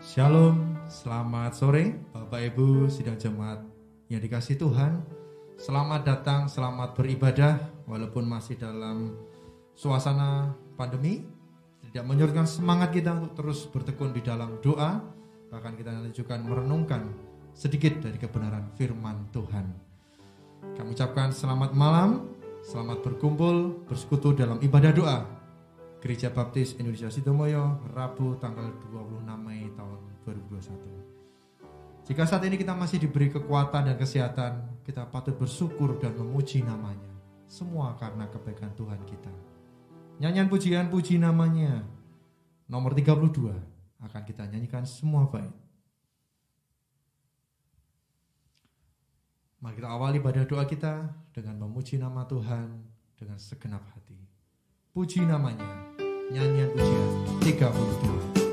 Shalom, selamat sore Bapak Ibu sidang jemaat yang dikasihi Tuhan. Selamat datang, selamat beribadah walaupun masih dalam suasana pandemi. Tidak menyurutkan semangat kita untuk terus bertekun di dalam doa. Bahkan kita nanti juga merenungkan sedikit dari kebenaran firman Tuhan. Kami ucapkan selamat malam, selamat berkumpul, bersekutu dalam ibadah doa Gereja Baptis Indonesia Sidomoyo, Rabu tanggal 26 Mei tahun 2021. Jika saat ini kita masih diberi kekuatan dan kesehatan, kita patut bersyukur dan memuji namanya. Semua karena kebaikan Tuhan kita. Nyanyian pujian puji namanya nomor 32 akan kita nyanyikan semua baik. Mari kita awali ibadah doa kita dengan memuji nama Tuhan dengan segenap hati. Puji namanya, nyanyian pujian 32.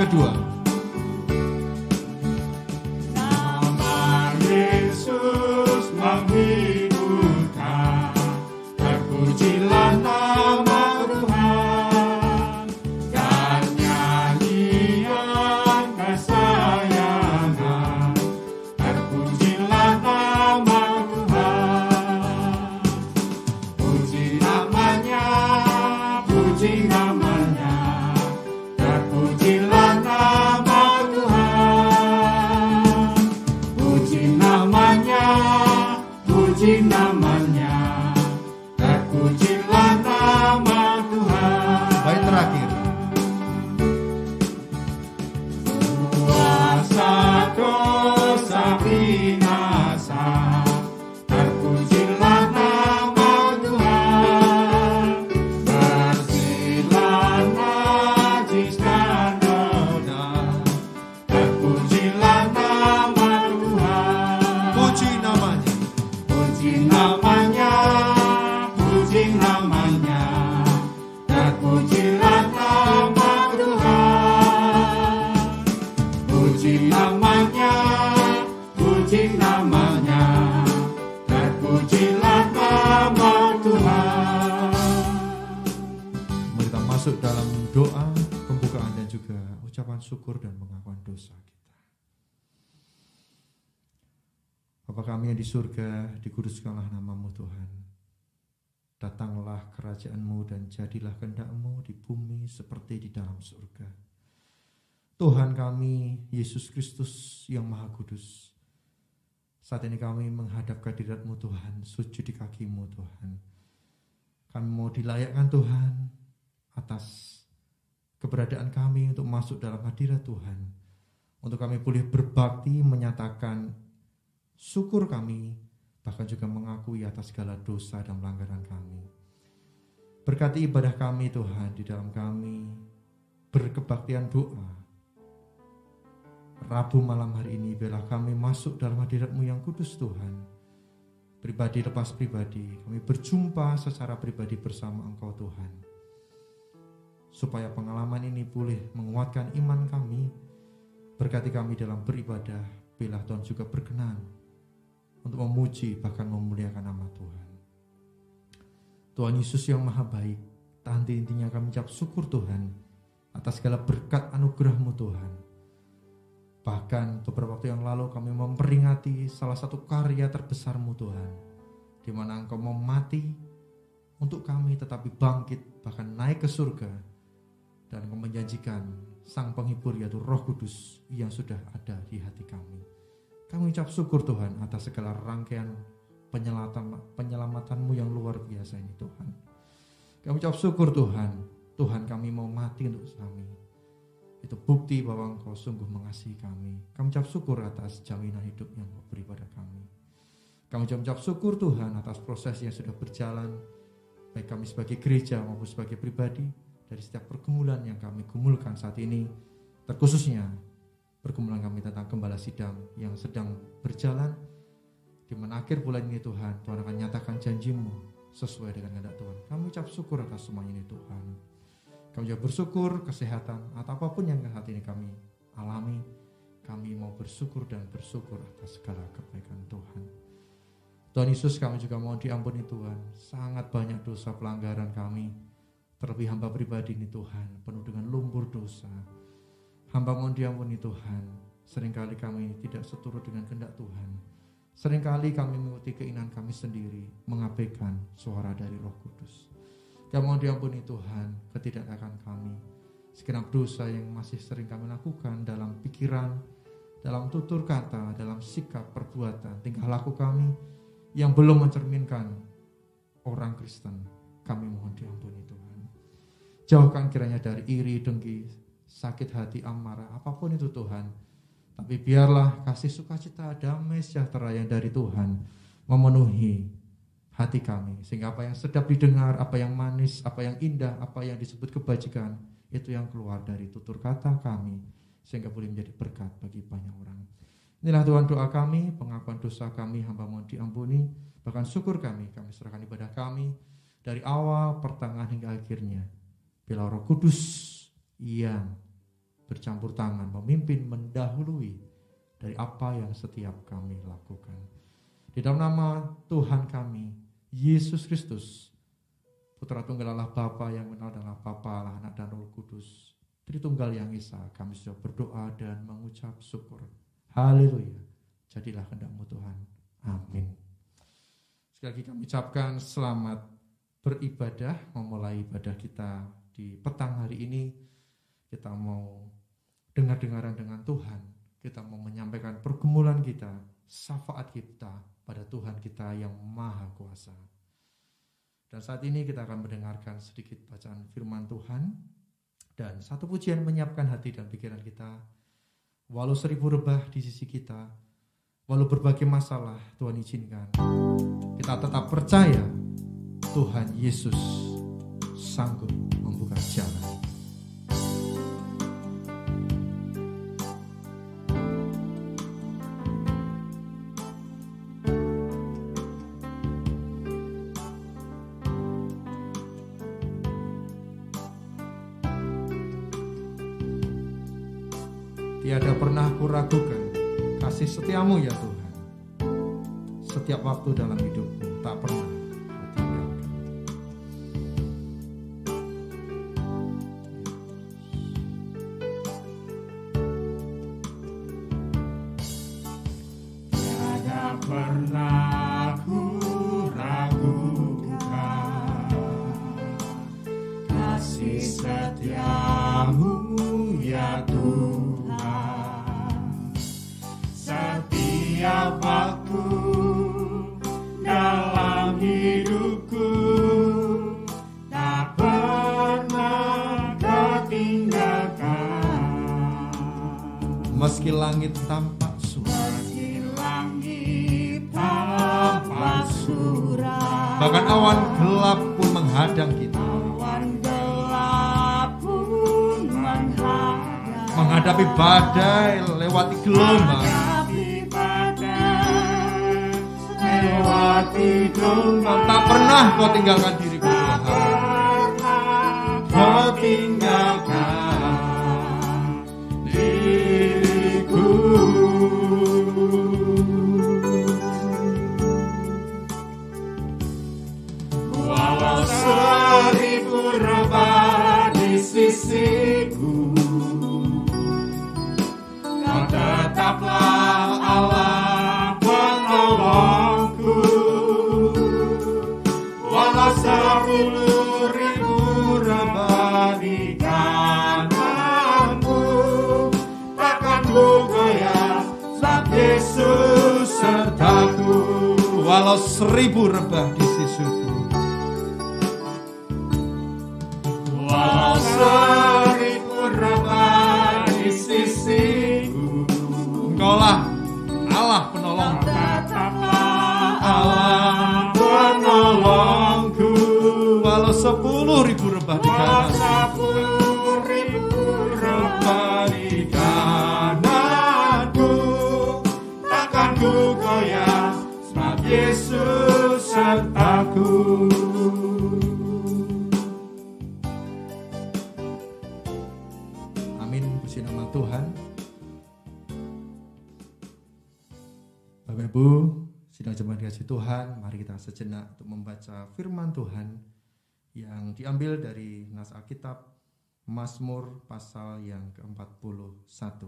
Kedua, nama Yesus menghidupkan, terpujilah nama Tuhan, dan nyanyian kesayangan, terpujilah nama Tuhan, puji namanya, puji namanya. Terpujilah nama Tuhan, puji namanya, puji namanya, terpujilah nama Tuhan. baik terakhir. Kuasa dosa binasa, terpujilah nama Tuhan, bersihlah najis dan noda, terpujilah nama Tuhan. Puji namanya, Puji namanya, puji namanya, terpujilah nama Tuhan. Puji namanya, puji namanya, terpujilah nama Tuhan. mari kita masuk dalam doa pembukaan dan juga ucapan syukur dan pengakuan dosa kita. Bapa kami yang di surga, dikuduskanlah namamu Tuhan. Datanglah kerajaan-Mu dan jadilah kehendak-Mu di bumi seperti di dalam surga. Tuhan kami, Yesus Kristus yang Maha Kudus, saat ini kami menghadap kehadirat-Mu Tuhan, sujud di kaki-Mu Tuhan. Kami mau dilayakkan Tuhan atas keberadaan kami untuk masuk dalam hadirat Tuhan. Untuk kami boleh berbakti, menyatakan syukur kami, bahkan juga mengakui atas segala dosa dan pelanggaran kami. Berkati ibadah kami Tuhan, di dalam kami berkebaktian doa. Rabu malam hari ini, bila kami masuk dalam hadirat-Mu yang kudus Tuhan, pribadi lepas pribadi, kami berjumpa secara pribadi bersama Engkau Tuhan. Supaya pengalaman ini boleh menguatkan iman kami, berkati kami dalam beribadah, bila Tuhan juga berkenan untuk memuji bahkan memuliakan nama Tuhan. Tuhan Yesus yang Maha Baik, tak henti-hentinya kami ucap syukur Tuhan atas segala berkat anugerah-Mu Tuhan. Bahkan beberapa waktu yang lalu kami memperingati salah satu karya terbesar-Mu Tuhan, di mana Engkau mau mati untuk kami tetapi bangkit bahkan naik ke surga, dan Engkau menjanjikan Sang Penghibur yaitu Roh Kudus yang sudah ada di hati kami. Kami ucap syukur Tuhan atas segala rangkaian penyelamatanmu yang luar biasa ini Tuhan. Kami ucap syukur Tuhan, Tuhan kami mau mati untuk kami. Itu bukti bahwa Engkau sungguh mengasihi kami. Kami ucap syukur atas jaminan hidup yang Engkau beri pada kami. Kami ucap syukur Tuhan atas proses yang sudah berjalan, baik kami sebagai gereja maupun sebagai pribadi, dari setiap pergumulan yang kami gumulkan saat ini, terkhususnya pergumulan kami tentang gembala sidang yang sedang berjalan, di mana akhir bulan ini Tuhan akan nyatakan janji-Mu sesuai dengan kehendak Tuhan. Kami ucap syukur atas semua ini Tuhan. Kami juga bersyukur kesehatan atau apapun yang saat ini kami alami, kami mau bersyukur dan bersyukur atas segala kebaikan Tuhan. Tuhan Yesus, kami juga mau diampuni Tuhan. Sangat banyak dosa pelanggaran kami, terlebih hamba pribadi ini Tuhan, penuh dengan lumpur dosa. Hamba mohon diampuni Tuhan. Seringkali kami tidak seturut dengan kehendak Tuhan. Seringkali kami mengikuti keinginan kami sendiri, mengabaikan suara dari Roh Kudus. Kami mohon diampuni Tuhan ketidaktaatan kami, segenap dosa yang masih sering kami lakukan dalam pikiran, dalam tutur kata, dalam sikap, perbuatan, tingkah laku kami yang belum mencerminkan orang Kristen. Kami mohon diampuni Tuhan. Jauhkan kiranya dari iri, dengki, sakit hati, amarah, apapun itu Tuhan. Tapi biarlah kasih sukacita, damai sejahtera yang dari Tuhan memenuhi hati kami, sehingga apa yang sedap didengar, apa yang manis, apa yang indah, apa yang disebut kebajikan, itu yang keluar dari tutur kata kami, sehingga boleh menjadi berkat bagi banyak orang. Inilah Tuhan doa kami, pengakuan dosa kami, hamba mohon diampuni, bahkan syukur kami serahkan ibadah kami dari awal, pertengahan hingga akhirnya. Bila Roh Kudus yang bercampur tangan, memimpin, mendahului dari apa yang setiap kami lakukan. Di dalam nama Tuhan kami, Yesus Kristus, Putra Tunggal Allah Bapa yang mengenal dengan Bapa, Allah, Anak dan Roh Kudus, Tritunggal yang Esa, kami sudah berdoa dan mengucap syukur. Haleluya. Jadilah kehendak-Mu Tuhan. Amin. Sekali lagi kami ucapkan selamat beribadah, memulai ibadah kita di petang hari ini. Kita mau dengar-dengaran dengan Tuhan. Kita mau menyampaikan pergumulan kita, syafaat kita pada Tuhan kita yang Maha Kuasa. Dan saat ini kita akan mendengarkan sedikit bacaan firman Tuhan. Dan satu pujian menyiapkan hati dan pikiran kita. Walau 1000 rebah di sisi kita, walau berbagai masalah Tuhan izinkan, kita tetap percaya Tuhan Yesus sanggup membuka jalan. Tiada pernah kuragukan kasih setiamu ya Tuhan. Setiap waktu dalam hidupku tak pernah kau tinggalkan. Tiada pernah kuragukan kasih setiamu ya Tuhan. Setiap waktu dalam hidupku tak pernah kau tinggalkan. Meski langit tampak suram, Meski langit tampak suram, bahkan awan gelap pun menghadang kita, awan gelap pun menghadapi badai, lewati gelombang, tak pernah kau tinggalkan diriku Tuhan. Kau tinggalkan diriku. Walau 1000 rebah di sisiku, kau tetaplah Allah penolongku. Walau 10.000 rebah di kananmu, takkan ku goyah saat Yesus sertaku. Walau 1000 rebah di sisiku, Walau 1000 rebah 10.000 rebah di kanan. 10.000 rebah di kananku, takkan ku goyah, sebab Yesus sertaku. Amin, puji nama Tuhan. Bapak Ibu, sidang jemaat dikasihi Tuhan, mari kita sejenak untuk membaca firman Tuhan yang diambil dari nas Alkitab Mazmur pasal yang ke-41.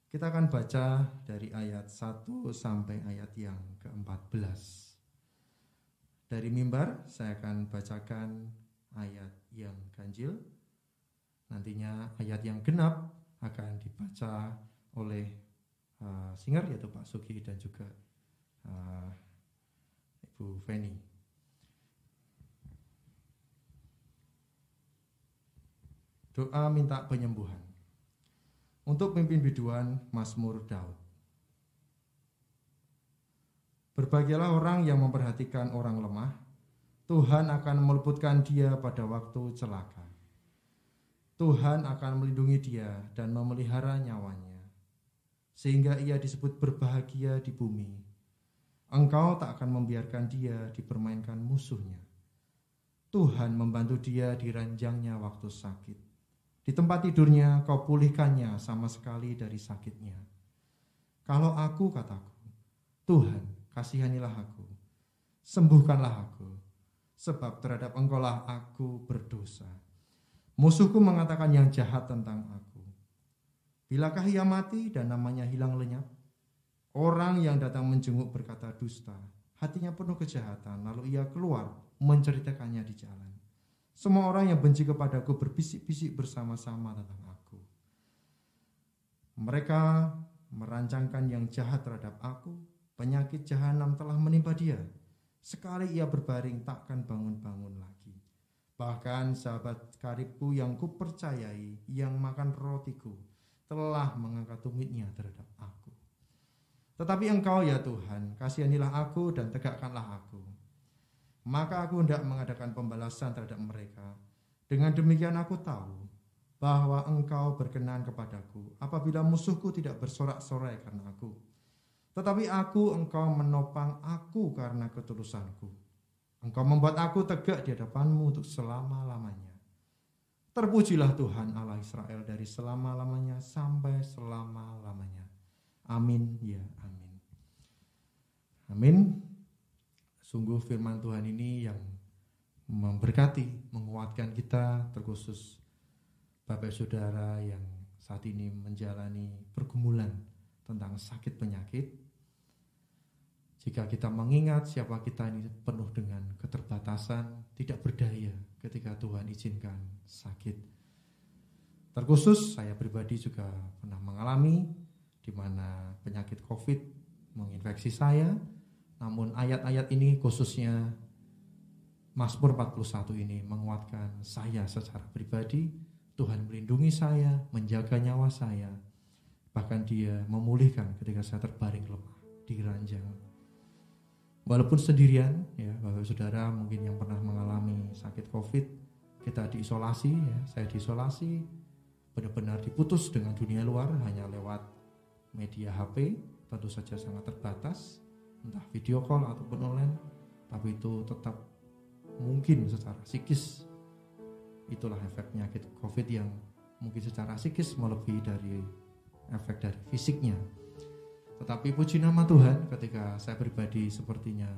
Kita akan baca dari ayat 1 sampai ayat yang ke-14. Dari mimbar saya akan bacakan ayat yang ganjil. Nantinya ayat yang genap akan dibaca oleh singer yaitu Pak Sugi dan juga Ibu Feni. Doa minta penyembuhan untuk pemimpin biduan Mazmur Daud. Berbahagialah orang yang memperhatikan orang lemah, Tuhan akan meluputkan dia pada waktu celaka. Tuhan akan melindungi dia dan memelihara nyawanya, sehingga ia disebut berbahagia di bumi. Engkau tak akan membiarkan dia dipermainkan musuhnya. Tuhan membantu dia di ranjangnya waktu sakit. Di tempat tidurnya kau pulihkannya sama sekali dari sakitnya. Kalau aku, kataku, Tuhan, kasihanilah aku, sembuhkanlah aku, sebab terhadap Engkaulah aku berdosa. Musuhku mengatakan yang jahat tentang aku. Bilakah ia mati dan namanya hilang lenyap? Orang yang datang menjenguk berkata dusta, hatinya penuh kejahatan, lalu ia keluar menceritakannya di jalan. Semua orang yang benci kepadaku berbisik-bisik bersama-sama tentang aku. Mereka merancangkan yang jahat terhadap aku. Penyakit jahanam telah menimpa dia. Sekali ia berbaring takkan bangun-bangun lagi. Bahkan sahabat karibku yang kupercayai, yang makan rotiku, telah mengangkat tumitnya terhadap aku. Tetapi Engkau ya Tuhan, kasihanilah aku dan tegakkanlah aku. Maka aku hendak mengadakan pembalasan terhadap mereka. Dengan demikian aku tahu bahwa Engkau berkenan kepadaku apabila musuhku tidak bersorak-sorai karena aku. Tetapi Engkau menopang aku karena ketulusanku. Engkau membuat aku tegak di hadapan-Mu untuk selama-lamanya. Terpujilah Tuhan Allah Israel dari selama-lamanya sampai selama-lamanya. Amin ya amin. Amin. Sungguh firman Tuhan ini yang memberkati, menguatkan kita, terkhusus Bapak Saudara yang saat ini menjalani pergumulan tentang sakit penyakit. Jika kita mengingat siapa kita ini penuh dengan keterbatasan, tidak berdaya ketika Tuhan izinkan sakit. Terkhusus saya pribadi juga pernah mengalami di mana penyakit COVID menginfeksi saya. Namun ayat-ayat ini khususnya Mazmur 41 ini menguatkan saya secara pribadi. Tuhan melindungi saya, menjaga nyawa saya. Bahkan Dia memulihkan ketika saya terbaring lemah di ranjang. Walaupun sendirian, ya Bapak Saudara mungkin yang pernah mengalami sakit COVID, kita diisolasi, ya saya diisolasi, benar-benar diputus dengan dunia luar hanya lewat media HP, tentu saja sangat terbatas. Entah video call ataupun online, tapi itu tetap mungkin secara psikis. Itulah efek penyakit COVID yang mungkin secara psikis melebihi dari efek dari fisiknya. Tetapi puji nama Tuhan, ketika saya pribadi sepertinya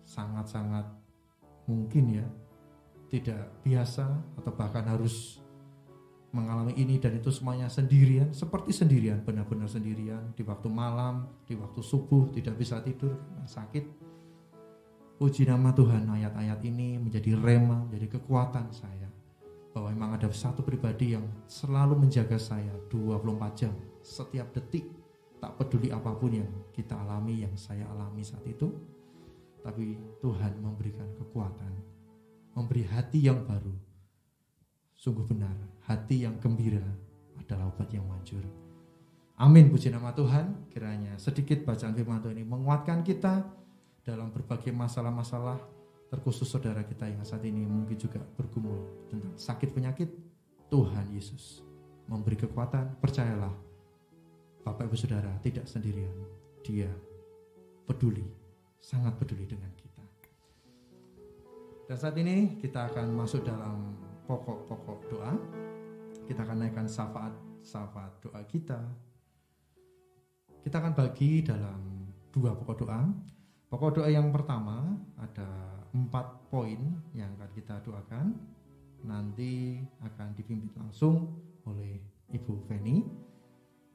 sangat-sangat mungkin ya tidak biasa atau bahkan harus mengalami ini dan itu semuanya sendirian, seperti sendirian, benar-benar sendirian, di waktu malam, di waktu subuh, tidak bisa tidur karena sakit. Puji nama Tuhan, ayat-ayat ini menjadi rema, menjadi kekuatan saya, bahwa memang ada satu pribadi yang selalu menjaga saya 24 jam, setiap detik, tak peduli apapun yang kita alami, yang saya alami saat itu. Tapi Tuhan memberikan kekuatan, memberi hati yang baru. Sungguh benar, hati yang gembira adalah obat yang manjur. Amin, puji nama Tuhan. Kiranya sedikit bacaan firman Tuhan ini menguatkan kita, dalam berbagai masalah-masalah, terkhusus saudara kita yang saat ini mungkin juga bergumul tentang sakit penyakit. Tuhan Yesus memberi kekuatan. Percayalah Bapak Ibu Saudara tidak sendirian. Dia peduli, sangat peduli dengan kita. Dan saat ini kita akan masuk dalam pokok-pokok doa. Kita akan naikkan syafaat doa kita. Kita akan bagi dalam 2 pokok doa. Pokok doa yang pertama ada 4 poin yang akan kita doakan. Nanti akan dipimpin langsung oleh Ibu Feni.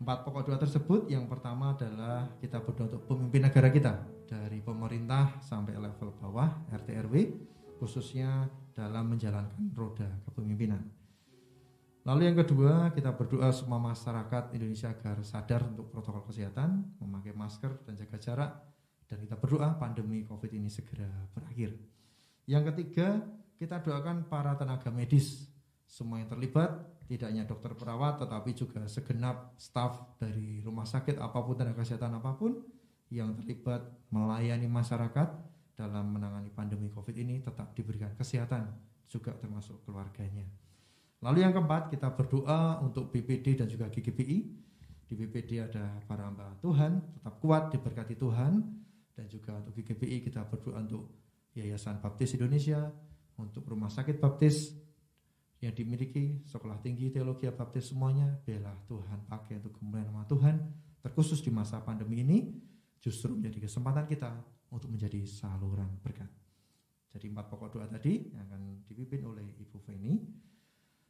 4 pokok doa tersebut, yang pertama adalah kita berdoa untuk pemimpin negara kita, dari pemerintah sampai level bawah, RT RW, khususnya dalam menjalankan roda kepemimpinan. Lalu yang kedua, kita berdoa semua masyarakat Indonesia agar sadar untuk protokol kesehatan, memakai masker dan jaga jarak, dan kita berdoa pandemi COVID ini segera berakhir. Yang ketiga, kita doakan para tenaga medis, semua yang terlibat, tidak hanya dokter perawat, tetapi juga segenap staf dari rumah sakit apapun, tenaga kesehatan apapun yang terlibat melayani masyarakat dalam menangani pandemi COVID ini tetap diberikan kesehatan, juga termasuk keluarganya. Lalu yang keempat, kita berdoa untuk BPD dan juga GGPI. Di BPD ada para hamba Tuhan, tetap kuat, diberkati Tuhan. Dan juga untuk GGPI kita berdoa untuk Yayasan Baptis Indonesia, untuk Rumah Sakit Baptis yang dimiliki, Sekolah Tinggi Teologi Baptis, semuanya biarlah Tuhan pakai untuk kemuliaan nama Tuhan. Terkhusus di masa pandemi ini, justru menjadi kesempatan kita untuk menjadi saluran berkat. Jadi 4 pokok doa tadi yang akan dipimpin oleh Ibu Feni,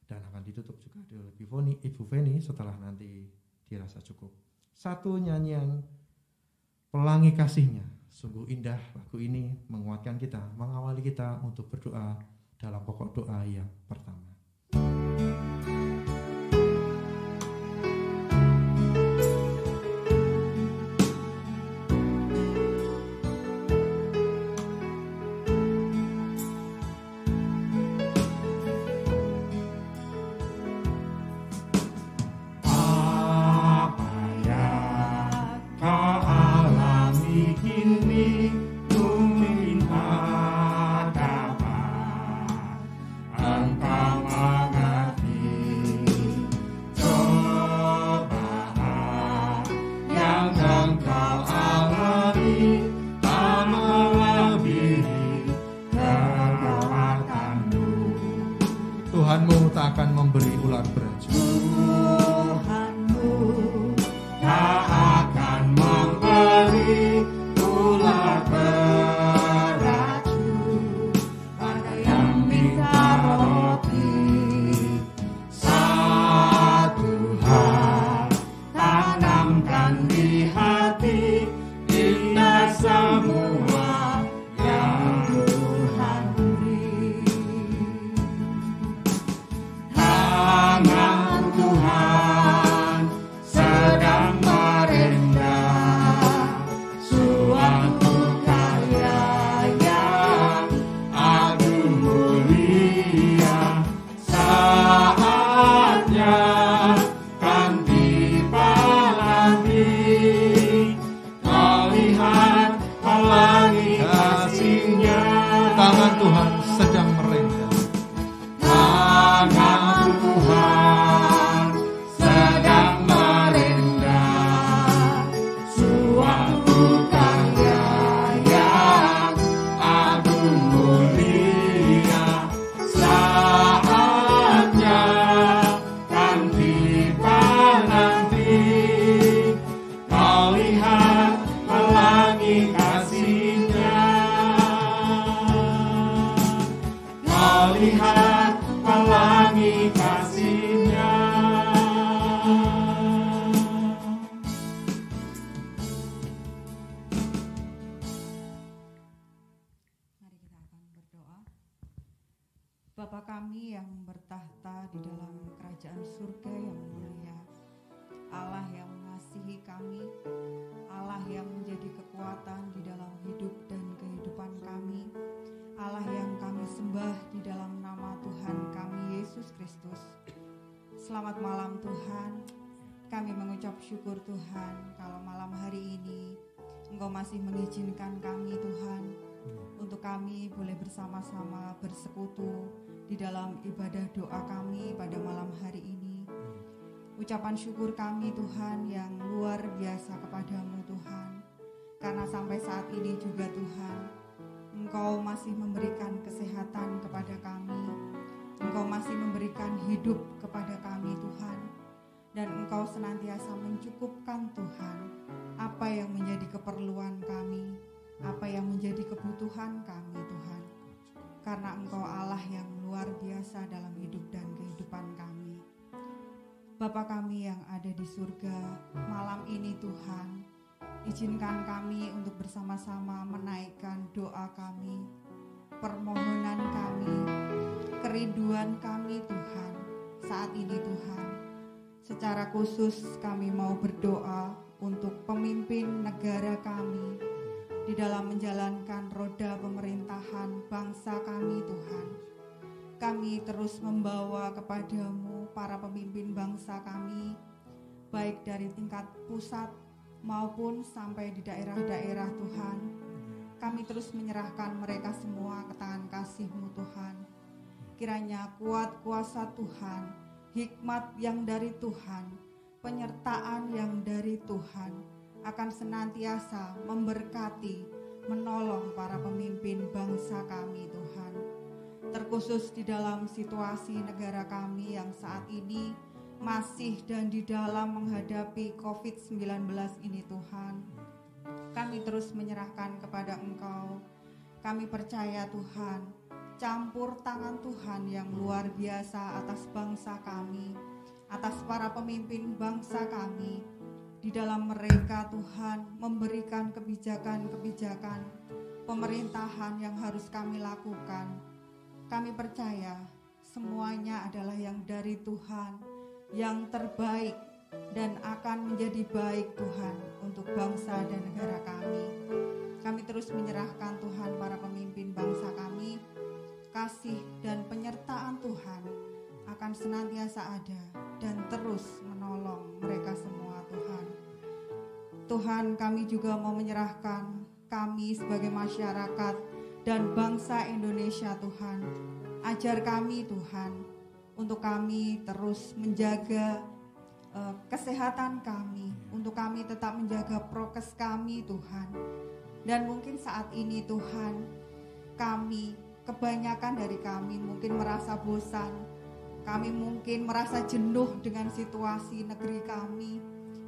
dan akan ditutup juga oleh Ibu Feni setelah nanti dirasa cukup. Satu nyanyian Pelangi Kasihnya. Sungguh indah lagu ini, menguatkan kita, mengawali kita untuk berdoa dalam pokok doa yang pertama. Tuhanmu tak akan memberi ular beracun. Tuhanmu tak akan memberi ular beracun pada yang minta roti. Satu hal tanamkan di hati, indah semua yang Tuhan beri. Tangan Tuhan sedang merendah suatu karya yang agung mulia. Saatnya kan tiba lagi, kau lihat pelangi kasih-Nya. Tangan Tuhan sedang merendah. Tangan Tuhan sedang merendah suatu karya yang agung mulia. Saatnya kan tiba nanti, kau lihat pelangi kasih-Nya. Kau lihat pelangi kasih-Nya. Mari kita akan berdoa. Bapa kami yang bertahta di dalam kerajaan surga yang mulia, Allah yang mengasihi kami, Allah yang menjadi kekuatan di dalam hidup dan kehidupan kami, Allah yang kami sembah di dalam nama Tuhan kami Yesus Kristus. Selamat malam Tuhan. Kami mengucap syukur Tuhan kalau malam hari ini Engkau masih mengizinkan kami Tuhan untuk kami boleh bersama-sama bersekutu di dalam ibadah doa kami pada malam hari ini. Ucapan syukur kami Tuhan yang luar biasa kepadamu Tuhan, karena sampai saat ini juga Tuhan, Engkau masih memberikan kesehatan kepada kami, Engkau masih memberikan hidup kepada kami Tuhan, dan Engkau senantiasa mencukupkan Tuhan apa yang menjadi keperluan kami, apa yang menjadi kebutuhan kami Tuhan, karena Engkau Allah yang luar biasa dalam hidup dan kehidupan kami. Bapa kami yang ada di surga, malam ini Tuhan, izinkan kami untuk bersama-sama menaikkan doa kami, permohonan kami, kerinduan kami Tuhan saat ini Tuhan. Secara khusus kami mau berdoa untuk pemimpin negara kami di dalam menjalankan roda pemerintahan bangsa kami Tuhan. Kami terus membawa kepadamu para pemimpin bangsa kami, baik dari tingkat pusat maupun sampai di daerah-daerah Tuhan. Kami terus menyerahkan mereka semua ke tangan kasih-Mu Tuhan. Kiranya kuat kuasa Tuhan, hikmat yang dari Tuhan, penyertaan yang dari Tuhan akan senantiasa memberkati, menolong para pemimpin bangsa kami Tuhan. Terkhusus di dalam situasi negara kami yang saat ini masih dan di dalam menghadapi COVID-19 ini Tuhan. Kami terus menyerahkan kepada Engkau. Kami percaya Tuhan, campur tangan Tuhan yang luar biasa atas bangsa kami, atas para pemimpin bangsa kami. Di dalam mereka Tuhan memberikan kebijakan-kebijakan pemerintahan yang harus kami lakukan. Kami percaya semuanya adalah yang dari Tuhan, yang terbaik dan akan menjadi baik Tuhan untuk bangsa dan negara kami. Kami terus menyerahkan Tuhan para pemimpin bangsa kami. Kasih dan penyertaan Tuhan akan senantiasa ada dan terus menolong mereka semua Tuhan. Tuhan, kami juga mau menyerahkan kami sebagai masyarakat dan bangsa Indonesia Tuhan. Ajar kami Tuhan untuk kami terus menjaga kesehatan kami, untuk kami tetap menjaga prokes kami Tuhan. Dan mungkin saat ini Tuhan, kami, kebanyakan dari kami mungkin merasa bosan, kami mungkin merasa jenuh dengan situasi negeri kami,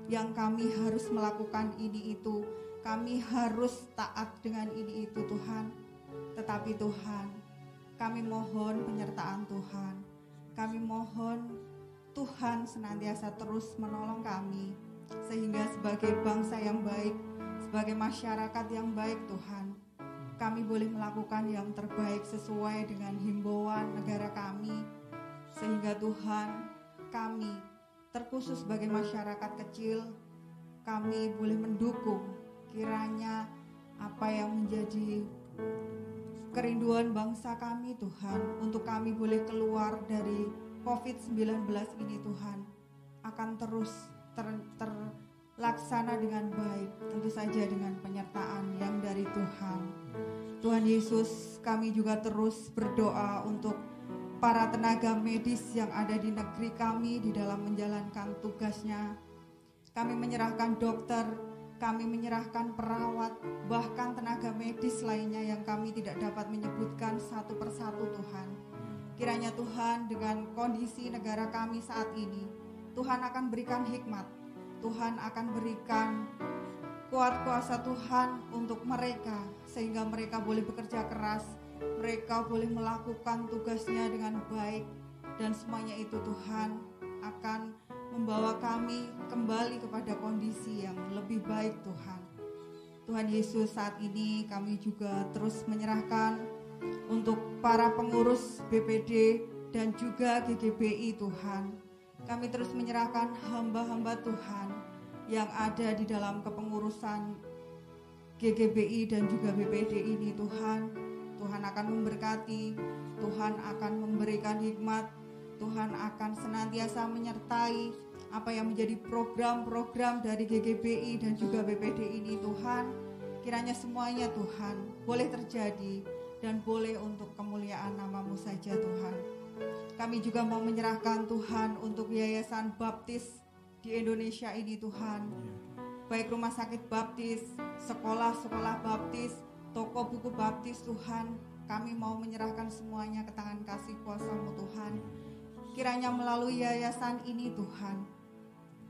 yang kami harus melakukan ini itu, kami harus taat dengan ini itu Tuhan. Tetapi Tuhan, kami mohon penyertaan Tuhan, kami mohon Tuhan senantiasa terus menolong kami, sehingga sebagai bangsa yang baik, sebagai masyarakat yang baik Tuhan, kami boleh melakukan yang terbaik sesuai dengan himbauan negara kami, sehingga Tuhan, kami terkhusus sebagai masyarakat kecil, kami boleh mendukung kiranya apa yang menjadi kerinduan bangsa kami Tuhan, untuk kami boleh keluar dari COVID-19 ini Tuhan, akan terus terlaksana dengan baik, tentu saja dengan penyertaan yang dari Tuhan. Tuhan Yesus, kami juga terus berdoa untuk para tenaga medis yang ada di negeri kami di dalam menjalankan tugasnya. Kami menyerahkan dokter, kami menyerahkan perawat, bahkan tenaga medis lainnya yang kami tidak dapat menyebutkan satu persatu Tuhan. Kiranya Tuhan, dengan kondisi negara kami saat ini, Tuhan akan berikan hikmat, Tuhan akan berikan kuat kuasa Tuhan untuk mereka, sehingga mereka boleh bekerja keras, mereka boleh melakukan tugasnya dengan baik, dan semuanya itu Tuhan akan membawa kami kembali kepada kondisi yang lebih baik Tuhan. Tuhan Yesus, saat ini kami juga terus menyerahkan untuk para pengurus BPD dan juga GGBI Tuhan. Kami terus menyerahkan hamba-hamba Tuhan yang ada di dalam kepengurusan GGBI dan juga BPD ini Tuhan. Tuhan akan memberkati, Tuhan akan memberikan hikmat, Tuhan akan senantiasa menyertai, apa yang menjadi program-program dari GGBI dan juga BPD ini Tuhan, kiranya semuanya Tuhan boleh terjadi dan boleh untuk kemuliaan nama-Mu saja Tuhan. Kami juga mau menyerahkan Tuhan untuk yayasan baptis di Indonesia ini Tuhan, baik rumah sakit baptis, sekolah-sekolah baptis, toko buku baptis Tuhan. Kami mau menyerahkan semuanya ke tangan kasih kuasa-Mu Tuhan. Kiranya melalui yayasan ini Tuhan,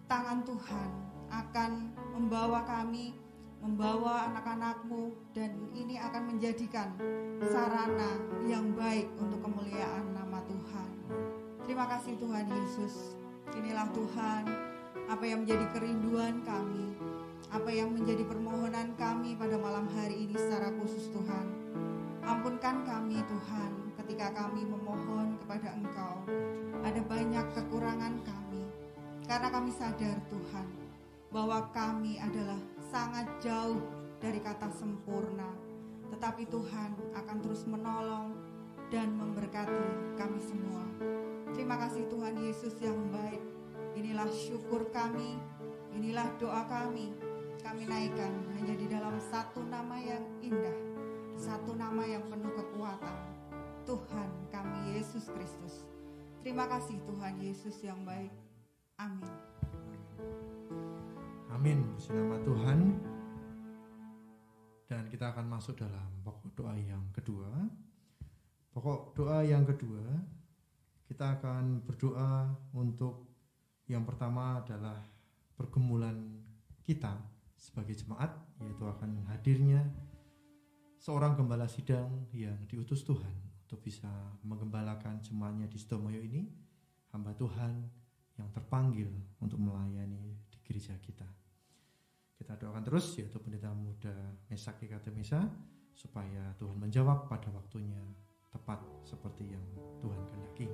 tangan Tuhan akan membawa kami, membawa anak-anak-Mu, dan ini akan menjadikan sarana yang baik untuk kemuliaan nama Tuhan. Terima kasih Tuhan Yesus. Inilah Tuhan apa yang menjadi kerinduan kami, apa yang menjadi permohonan kami pada malam hari ini secara khusus Tuhan. Ampunkan kami Tuhan ketika kami memohon kepada Engkau. Ada banyak kekurangan kami, karena kami sadar Tuhan bahwa kami adalah sangat jauh dari kata sempurna. Tetapi Tuhan akan terus menolong dan memberkati kami semua. Terima kasih Tuhan Yesus yang baik. Inilah syukur kami, inilah doa kami. Kami naikkan hanya di dalam satu nama yang indah, satu nama yang penuh kekuatan, Tuhan kami Yesus Kristus. Terima kasih Tuhan Yesus yang baik. Amin. Amin, puji nama Tuhan. Dan kita akan masuk dalam pokok doa yang kedua. Pokok doa yang kedua, kita akan berdoa untuk yang pertama adalah pergumulan kita sebagai jemaat, yaitu akan hadirnya seorang gembala sidang yang diutus Tuhan untuk bisa menggembalakan jemaatnya di Sutomoyo ini, hamba Tuhan yang terpanggil untuk melayani di gereja kita. Kita doakan terus, yaitu Pendeta Muda Mesak GKT Mesa, supaya Tuhan menjawab pada waktunya tepat seperti yang Tuhan kehendaki.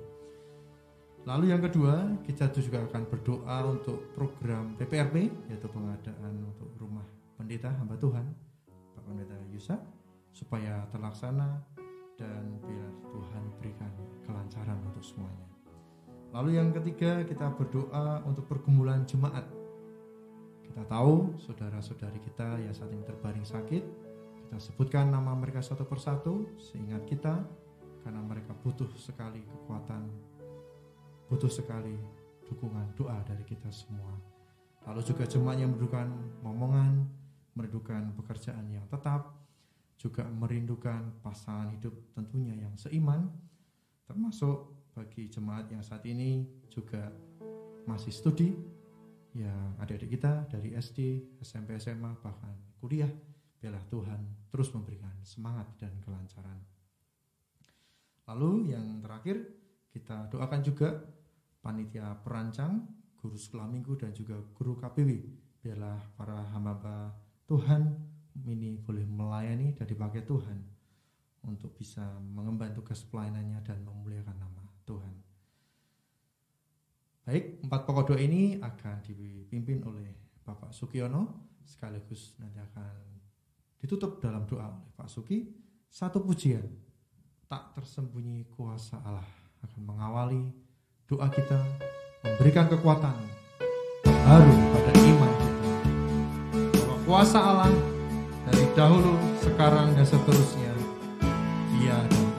Lalu yang kedua, kita juga akan berdoa untuk program PPRP, yaitu pengadaan untuk rumah pendeta hamba Tuhan, Pak Pendeta Yusa, supaya terlaksana dan biar Tuhan berikan kelancaran untuk semuanya. Lalu yang ketiga, kita berdoa untuk pergumulan jemaat. Kita tahu saudara-saudari kita yang saat ini terbaring sakit, kita sebutkan nama mereka satu persatu seingat kita, karena mereka butuh sekali kekuatan, butuh sekali dukungan doa dari kita semua. Lalu juga jemaat yang merindukan momongan, merindukan pekerjaan yang tetap, juga merindukan pasangan hidup tentunya yang seiman, termasuk bagi jemaat yang saat ini juga masih studi, yang adik-adik kita dari SD, SMP, SMA, bahkan kuliah. Biarlah Tuhan terus memberikan semangat dan kelancaran. Lalu yang terakhir, kita doakan juga panitia perancang, guru sekolah minggu, dan juga guru KPW. Biarlah para hamba Tuhan ini boleh melayani dan dipakai Tuhan untuk bisa mengemban tugas pelayanannya dan memuliakan nama Tuhan. Baik, 4 pokok doa ini akan dipimpin oleh Bapak Sukiono, sekaligus nanti akan ditutup dalam doa oleh Pak Suki. Satu pujian, tak tersembunyi kuasa Allah, akan mengawali doa kita, memberikan kekuatan baru pada iman kita, bahwa kuasa Allah dari dahulu, sekarang, dan seterusnya, Dia dan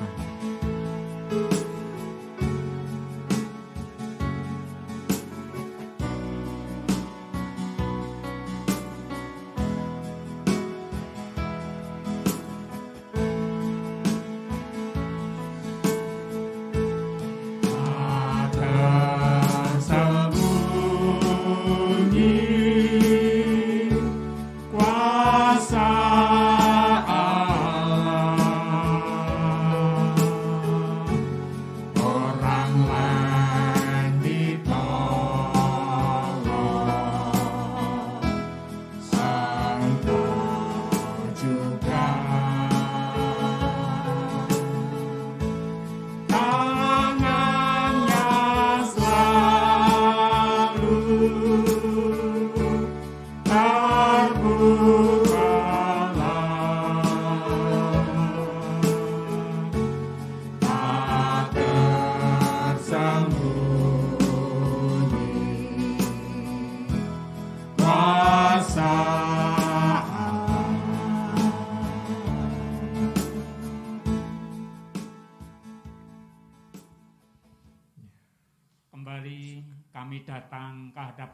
Amin. Kuasa Allah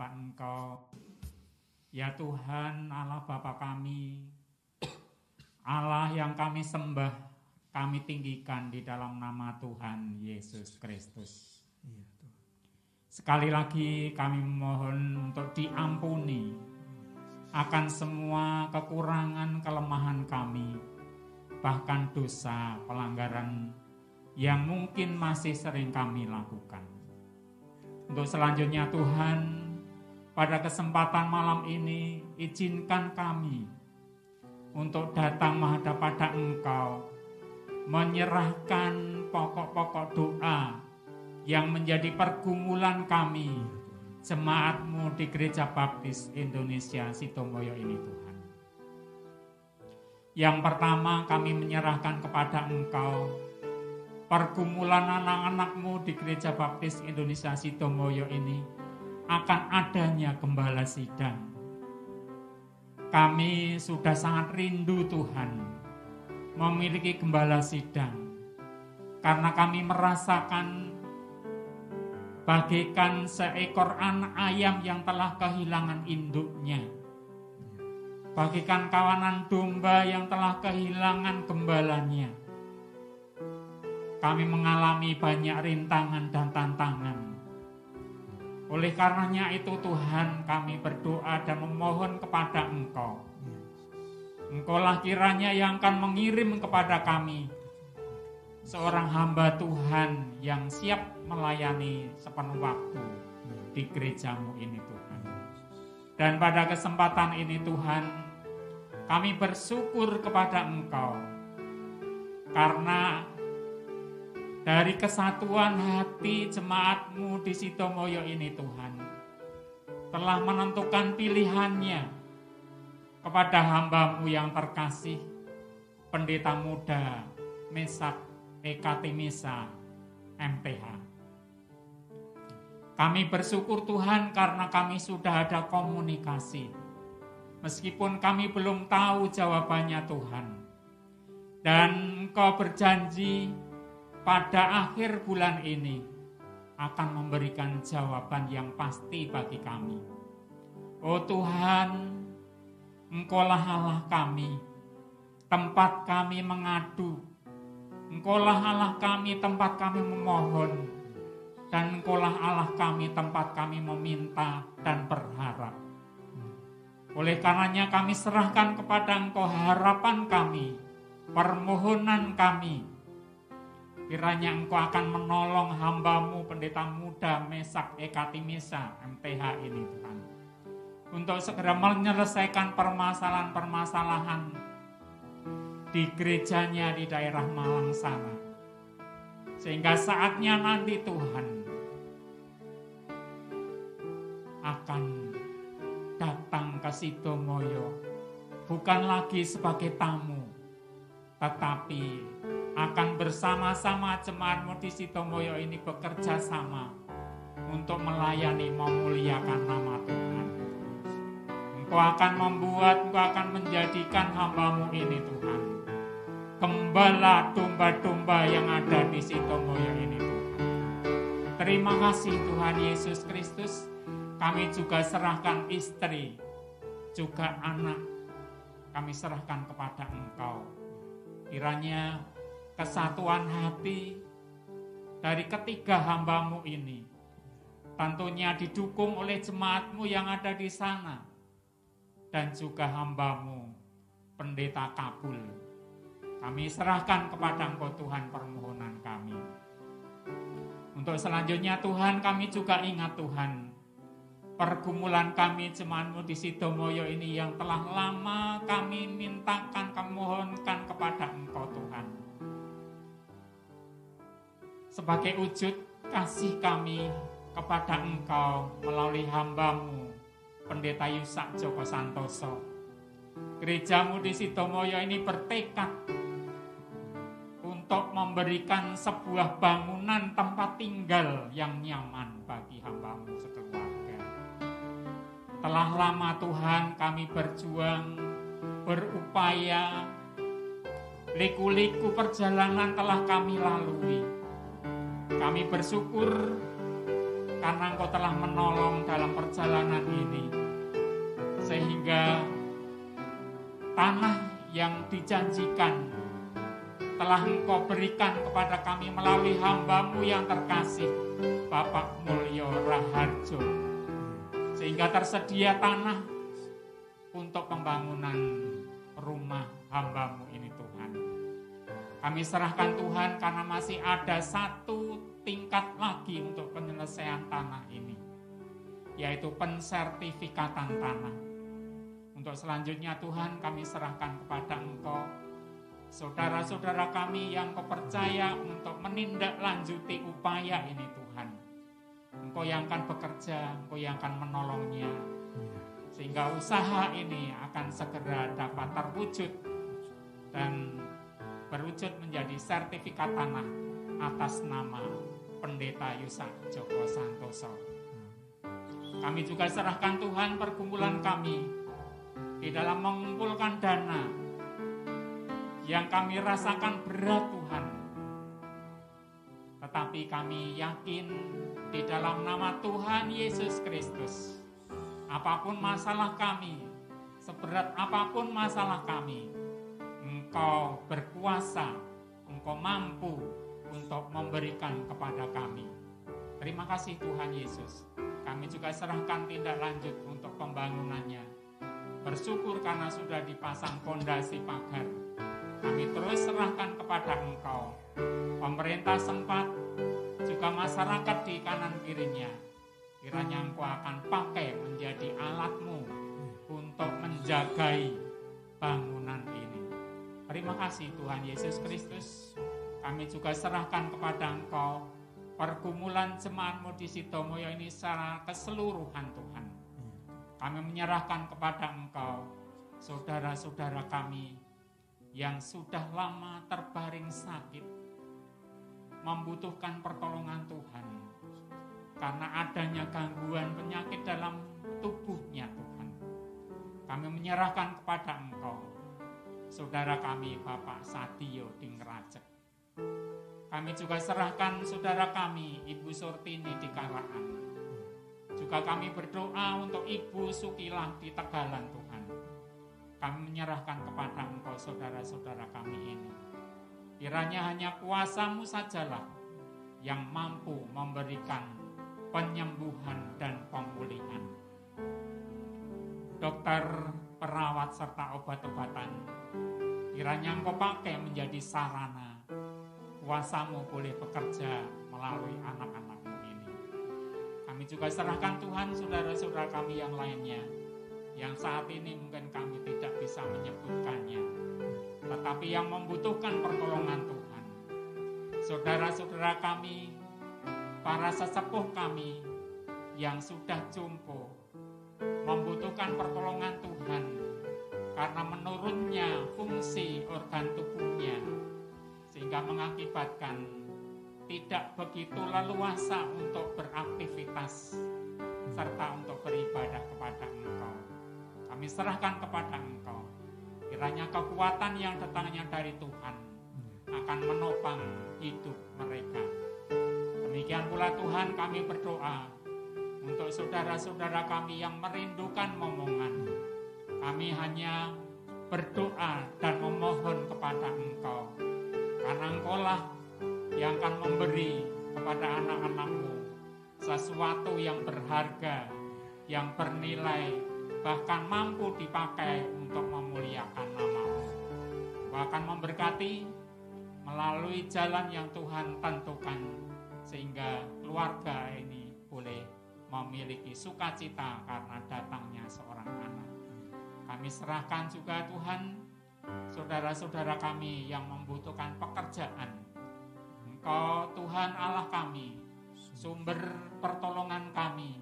hadapan Engkau. Ya Tuhan, Allah Bapa kami, Allah yang kami sembah, kami tinggikan di dalam nama Tuhan Yesus Kristus. Sekali lagi kami memohon untuk diampuni akan semua kekurangan, kelemahan kami, bahkan dosa, pelanggaran yang mungkin masih sering kami lakukan. Untuk selanjutnya Tuhan, pada kesempatan malam ini, izinkan kami untuk datang menghadap pada Engkau, menyerahkan pokok-pokok doa yang menjadi pergumulan kami, jemaat-Mu di Gereja Baptis Indonesia Sitomoyo ini Tuhan. Yang pertama kami menyerahkan kepada Engkau pergumulan anak-anak-Mu di Gereja Baptis Indonesia Sitomoyo ini akan adanya gembala sidang. Kami sudah sangat rindu Tuhan memiliki gembala sidang, karena kami merasakan bagaikan seekor anak ayam yang telah kehilangan induknya, bagaikan kawanan domba yang telah kehilangan gembalanya. Kami mengalami banyak rintangan dan tantangan. Oleh karenanya itu Tuhan, kami berdoa dan memohon kepada Engkau. Engkaulah kiranya yang akan mengirim kepada kami seorang hamba Tuhan yang siap melayani sepenuh waktu di gereja-Mu ini Tuhan. Dan pada kesempatan ini Tuhan, kami bersyukur kepada Engkau karena dari kesatuan hati jemaat-Mu di Sitomoyo ini Tuhan telah menentukan pilihannya kepada hamba-Mu yang terkasih, Pendeta Muda Meshak Ekatimisa MTH. Kami bersyukur Tuhan karena kami sudah ada komunikasi. Meskipun kami belum tahu jawabannya Tuhan. Dan Engkau berjanji pada akhir bulan ini akan memberikan jawaban yang pasti bagi kami. Oh Tuhan, Engkaulah Allah kami, tempat kami mengadu. Engkaulah Allah kami, tempat kami memohon. Dan Engkaulah Allah kami, tempat kami meminta dan berharap. Oleh karenanya kami serahkan kepada Engkau harapan kami, permohonan kami. Kiranya Engkau akan menolong hamba-Mu Pendeta Muda Meshak Ekatimisa MTH ini Tuhan, untuk segera menyelesaikan permasalahan-permasalahan di gerejanya di daerah Malang sana. Sehingga saatnya nanti Tuhan akan datang ke Sitomoyo, bukan lagi sebagai tamu, tetapi akan bersama-sama jemaat-Mu di Sitomoyo ini bekerja sama untuk melayani, memuliakan nama Tuhan. Engkau akan membuat, Engkau akan menjadikan hamba-Mu ini Tuhan gembala domba-domba yang ada di Sitomoyo ini Tuhan. Terima kasih Tuhan Yesus Kristus. Kami juga serahkan istri, juga anak, kami serahkan kepada Engkau. Kiranya kesatuan hati dari ketiga hamba-Mu ini tentunya didukung oleh jemaat-Mu yang ada di sana, dan juga hamba-Mu Pendeta Kabul. Kami serahkan kepada Engkau Tuhan permohonan kami. Untuk selanjutnya Tuhan, kami juga ingat Tuhan pergumulan kami jemaat-Mu di Sitomoyo ini yang telah lama kami mintakan, kami mohonkan kepada Engkau Tuhan. Sebagai wujud kasih kami kepada Engkau melalui hamba-Mu Pendeta Yusak Joko Santoso, gereja-Mu di Sitomoyo ini bertekad untuk memberikan sebuah bangunan tempat tinggal yang nyaman bagi hamba-Mu sekeluarga. Telah lama Tuhan kami berjuang, berupaya, liku-liku perjalanan telah kami lalui. Kami bersyukur karena Engkau telah menolong dalam perjalanan ini, sehingga tanah yang dijanjikan telah Engkau berikan kepada kami melalui hamba-Mu yang terkasih, Bapak Mulyo Raharjo, sehingga tersedia tanah untuk pembangunan rumah hamba-Mu ini, Tuhan. Kami serahkan Tuhan karena masih ada satu tingkat lagi untuk penyelesaian tanah ini, yaitu pensertifikatan tanah. Untuk selanjutnya Tuhan, kami serahkan kepada Engkau saudara-saudara kami yang Kau percaya untuk menindaklanjuti upaya ini, Tuhan. Engkau yang akan bekerja, Engkau yang akan menolongnya, sehingga usaha ini akan segera dapat terwujud dan berwujud menjadi sertifikat tanah atas nama Pendeta Yusak Joko Santoso. Kami juga serahkan Tuhan pergumulan kami di dalam mengumpulkan dana yang kami rasakan berat, Tuhan. Tetapi kami yakin di dalam nama Tuhan Yesus Kristus, apapun masalah kami, seberat apapun masalah kami, Engkau berkuasa, Engkau mampu untuk memberikan kepada kami. Terima kasih Tuhan Yesus. Kami juga serahkan tindak lanjut untuk pembangunannya. Bersyukur karena sudah dipasang fondasi pagar. Kami terus serahkan kepada Engkau, pemerintah sempat, juga masyarakat di kanan kirinya. Kiranya Engkau akan pakai menjadi alat-Mu untuk menjagai bangunan ini. Terima kasih Tuhan Yesus Kristus. Kami juga serahkan kepada Engkau pergumulan jemaat-Mu di Sidomoyo ini secara keseluruhan, Tuhan. Kami menyerahkan kepada Engkau saudara-saudara kami yang sudah lama terbaring sakit, membutuhkan pertolongan Tuhan karena adanya gangguan penyakit dalam tubuhnya, Tuhan. Kami menyerahkan kepada Engkau saudara kami Bapak Sadio di Ngerajek. Kami juga serahkan saudara kami Ibu Surtini di Karaan. Juga kami berdoa untuk Ibu Sukilah di Tegalan, Tuhan. Kami menyerahkan kepada Engkau saudara-saudara kami ini. Kiranya hanya kuasa-Mu sajalah yang mampu memberikan penyembuhan dan pemulihan. Dokter, perawat, serta obat-obatan, kiranya Engkau pakai menjadi sarana kuasa-Mu boleh bekerja melalui anak-anak-Mu ini. Kami juga serahkan Tuhan saudara-saudara kami yang lainnya, yang saat ini mungkin kami tidak bisa menyebutkannya, tetapi yang membutuhkan pertolongan Tuhan. Saudara-saudara kami, para sesepuh kami yang sudah jompo, membutuhkan pertolongan Tuhan karena menurunnya fungsi organ tubuhnya, sehingga mengakibatkan tidak begitu leluasa untuk beraktivitas serta untuk beribadah kepada Engkau. Kami serahkan kepada Engkau. Kiranya kekuatan yang datangnya dari Tuhan akan menopang hidup mereka. Demikian pula Tuhan, kami berdoa untuk saudara-saudara kami yang merindukan momongan. Kami hanya berdoa dan memohon kepada Engkau, karena Engkaulah yang akan memberi kepada anak-anak-Mu sesuatu yang berharga, yang bernilai, bahkan mampu dipakai untuk memuliakan nama-Mu. Bahkan memberkati melalui jalan yang Tuhan tentukan, sehingga keluarga ini boleh memiliki sukacita karena datangnya seorang anak. Kami serahkan juga Tuhan saudara-saudara kami yang membutuhkan pekerjaan. Engkau Tuhan Allah kami, sumber pertolongan kami.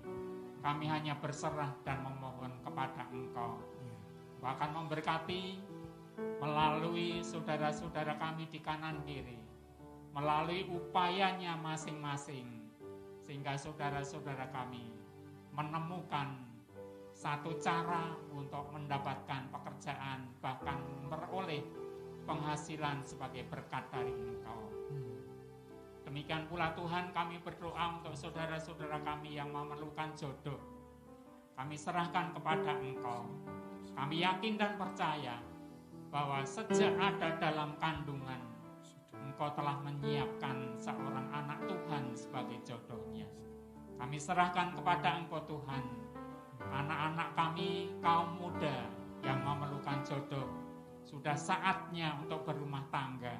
Kami hanya berserah dan memohon kepada Engkau. Bahkan memberkati melalui saudara-saudara kami di kanan kiri, melalui upayanya masing-masing, sehingga saudara-saudara kami menemukan satu cara untuk mendapatkan pekerjaan, bahkan memperoleh penghasilan sebagai berkat dari Engkau. Demikian pula Tuhan, kami berdoa untuk saudara-saudara kami yang memerlukan jodoh. Kami serahkan kepada Engkau. Kami yakin dan percaya bahwa sejak ada dalam kandungan, Engkau telah menyiapkan seorang anak Tuhan sebagai jodohnya. Kami serahkan kepada Engkau Tuhan, anak-anak kami, kaum muda yang memerlukan jodoh. Sudah saatnya untuk berumah tangga.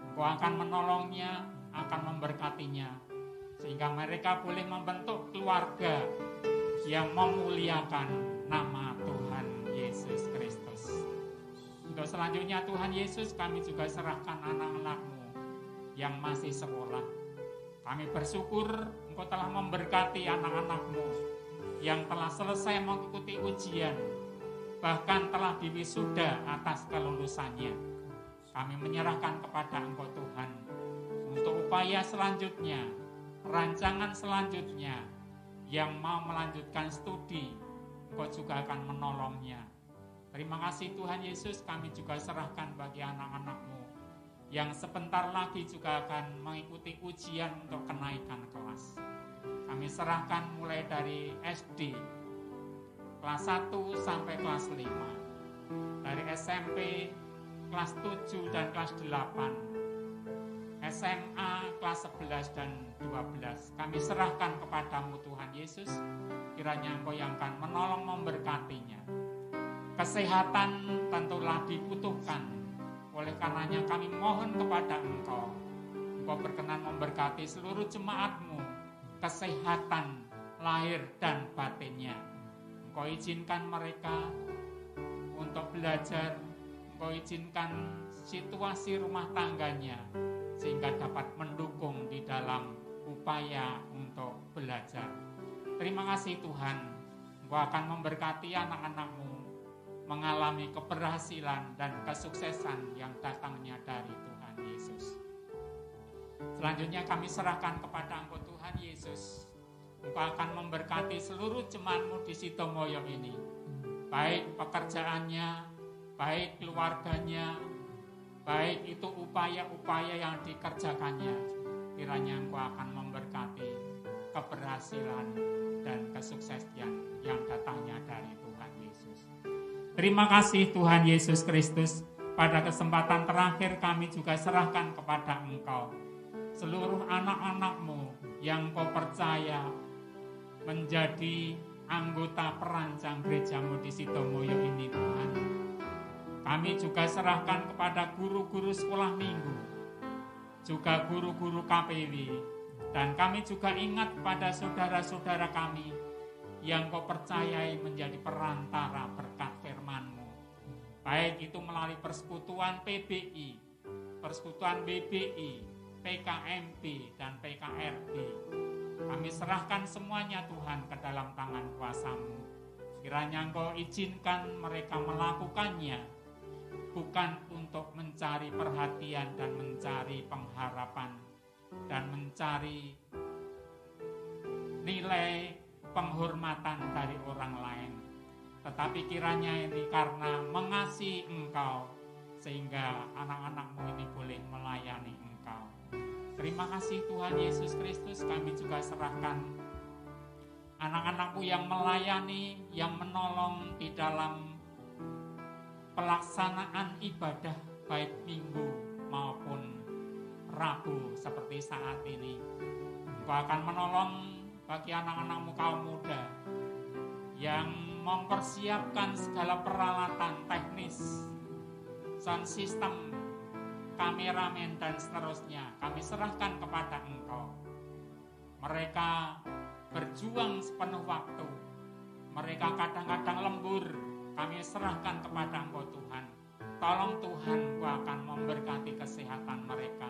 Engkau akan menolongnya, akan memberkatinya, sehingga mereka boleh membentuk keluarga yang memuliakan nama Tuhan Yesus Kristus. Untuk selanjutnya Tuhan Yesus, kami juga serahkan anak-anak-Mu yang masih sekolah. Kami bersyukur Engkau telah memberkati anak-anak-Mu yang telah selesai mengikuti ujian, bahkan telah diwisuda atas kelulusannya. Kami menyerahkan kepada Engkau Tuhan untuk upaya selanjutnya, rancangan selanjutnya, yang mau melanjutkan studi, Engkau juga akan menolongnya. Terima kasih Tuhan Yesus, kami juga serahkan bagi anak-anak-Mu yang sebentar lagi juga akan mengikuti ujian untuk kenaikan kelas. Kami serahkan mulai dari SD kelas 1 sampai kelas 5, dari SMP kelas 7 dan kelas 8, SMA kelas 11 dan 12. Kami serahkan kepadamu Tuhan Yesus, kiranya Engkau yang akan menolong memberkatinya. Kesehatan tentulah dibutuhkan, oleh karenanya kami mohon kepada Engkau. Engkau berkenan memberkati seluruh jemaat-Mu, kesehatan lahir dan batinnya. Engkau izinkan mereka untuk belajar, Engkau izinkan situasi rumah tangganya, sehingga dapat mendukung di dalam upaya untuk belajar. Terima kasih Tuhan, Engkau akan memberkati anak-anak-Mu mengalami keberhasilan dan kesuksesan yang datangnya dari Tuhan Yesus. Selanjutnya kami serahkan kepada Engkau Tuhan Yesus. Engkau akan memberkati seluruh jemaat-Mu di Sitomoyo ini, baik pekerjaannya, baik keluarganya, baik itu upaya-upaya yang dikerjakannya. Kiranya Engkau akan memberkati keberhasilan dan kesuksesan yang datangnya dari Tuhan Yesus. Terima kasih Tuhan Yesus Kristus. Pada kesempatan terakhir kami juga serahkan kepada Engkau seluruh anak-anak-Mu yang Kau percaya menjadi anggota perancang gereja-Mu di Sitomoyo ini Tuhan. Kami juga serahkan kepada guru-guru sekolah minggu, juga guru-guru KPW, dan kami juga ingat pada saudara-saudara kami yang Kau percayai menjadi perantara berkat firman-Mu, baik itu melalui persekutuan PBI, persekutuan BBI, PKMB, dan PKRB. Kami serahkan semuanya Tuhan ke dalam tangan kuasa-Mu. Kiranya Engkau izinkan mereka melakukannya, bukan untuk mencari perhatian dan mencari pengharapan, dan mencari nilai penghormatan dari orang lain, tetapi kiranya ini karena mengasihi Engkau, sehingga anak-anak-Mu ini boleh melayani Engkau. Terima kasih Tuhan Yesus Kristus. Kami juga serahkan anak-anak-Mu yang melayani, yang menolong di dalam pelaksanaan ibadah baik minggu maupun Rabu seperti saat ini. Engkau akan menolong bagi anak-anak-Mu kaum muda yang mempersiapkan segala peralatan teknis, sound system, kameramen, dan seterusnya. Kami serahkan kepada Engkau. Mereka berjuang sepenuh waktu. Mereka kadang-kadang lembur. Kami serahkan kepada Engkau Tuhan. Tolong Tuhan, Engkau akan memberkati kesehatan mereka,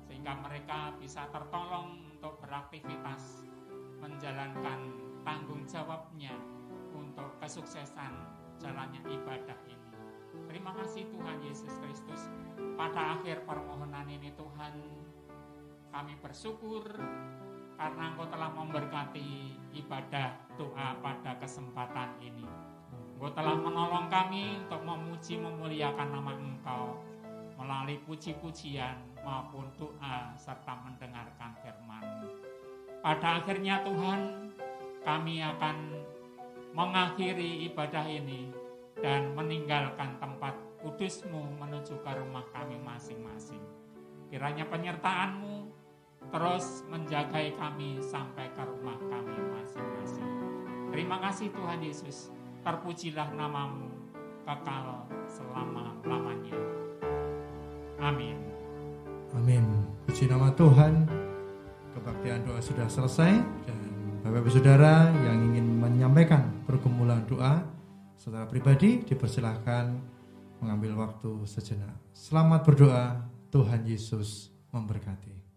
sehingga mereka bisa tertolong untuk beraktivitas, menjalankan tanggung jawabnya untuk kesuksesan jalannya ibadah ini. Terima kasih Tuhan Yesus Kristus. Pada akhir permohonan ini Tuhan, kami bersyukur karena Engkau telah memberkati ibadah doa pada kesempatan ini. Engkau telah menolong kami untuk memuji memuliakan nama Engkau melalui puji-pujian maupun doa serta mendengarkan firman-Mu. Pada akhirnya Tuhan, kami akan mengakhiri ibadah ini dan meninggalkan tempat kudus-Mu menuju ke rumah kami masing-masing. Kiranya penyertaan-Mu terus menjagai kami sampai ke rumah kami masing-masing. Terima kasih Tuhan Yesus, terpujilah nama-Mu kekal selama-lamanya. Amin. Amin. Puji nama Tuhan. Kebaktian doa sudah selesai dan Bapak Ibu Saudara yang ingin menyampaikan pergumulan doa secara pribadi dipersilahkan mengambil waktu sejenak. Selamat berdoa. Tuhan Yesus memberkati.